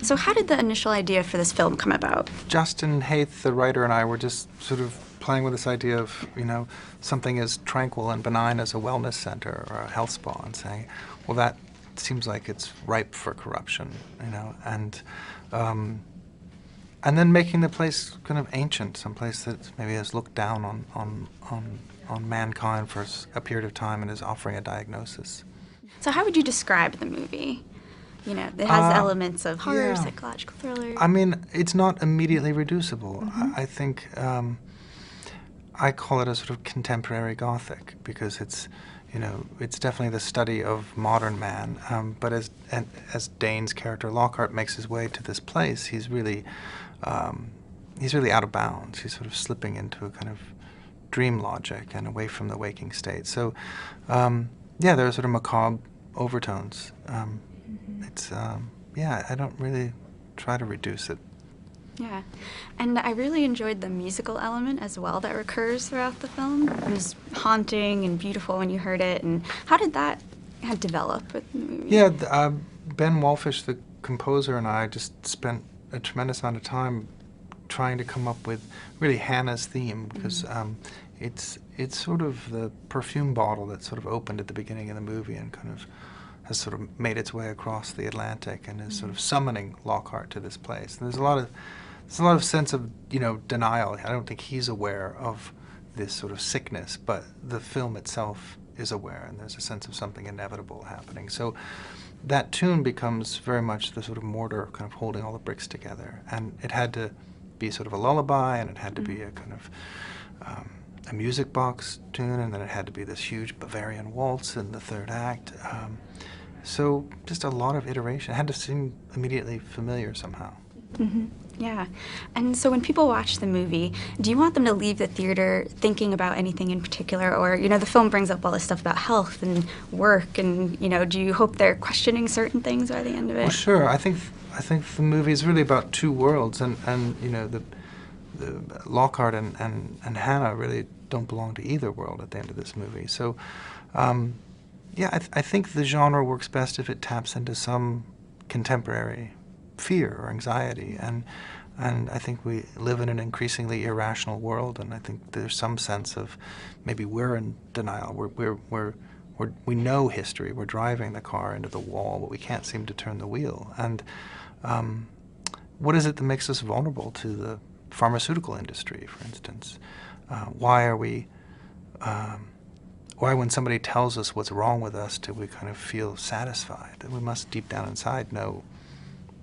So how did the initial idea for this film come about? Justin Haythe, the writer, and I were just sort of playing with this idea of, something as tranquil and benign as a wellness center or a health spa, and saying, well, that seems like it's ripe for corruption, and then making the place kind of ancient, some place that maybe has looked down on mankind for a period of time and is offering a diagnosis. So how would you describe the movie? It has elements of horror, yeah. psychological thriller. I mean, it's not immediately reducible. Mm-hmm. I think I call it a sort of contemporary Gothic because it's definitely the study of modern man. But as Dane's character Lockhart makes his way to this place, he's really out of bounds. He's sort of slipping into a kind of dream logic and away from the waking state. So, there are sort of macabre overtones. It's, I don't really try to reduce it. Yeah, and I really enjoyed the musical element as well that recurs throughout the film. It was haunting and beautiful when you heard it, and how did that develop with the movie? Yeah, Ben Walfish, the composer, and I just spent a tremendous amount of time trying to come up with really Hannah's theme, because it's sort of the perfume bottle that sort of opened at the beginning of the movie and kind of has sort of made its way across the Atlantic and is sort of summoning Lockhart to this place. And there's a lot of sense of denial. I don't think he's aware of this sort of sickness, but the film itself is aware, and there's a sense of something inevitable happening. So that tune becomes very much the sort of mortar kind of holding all the bricks together, and it had to be sort of a lullaby, and it had to be a kind of a music box tune, and then it had to be this huge Bavarian waltz in the third act. So just a lot of iteration. It had to seem immediately familiar somehow. Mm-hmm. Yeah. And so when people watch the movie, do you want them to leave the theater thinking about anything in particular? Or, the film brings up all this stuff about health and work, and, do you hope they're questioning certain things by the end of it? Well, sure. I think the movie is really about two worlds, and the Lockhart and Hannah really don't belong to either world at the end of this movie. So, I think the genre works best if it taps into some contemporary fear or anxiety, and I think we live in an increasingly irrational world, and I think there's some sense of maybe we're in denial. We know history. We're driving the car into the wall, but we can't seem to turn the wheel. And what is it that makes us vulnerable to the pharmaceutical industry, for instance? Why, when somebody tells us what's wrong with us, do we kind of feel satisfied? And we must, deep down inside, know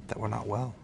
that we're not well.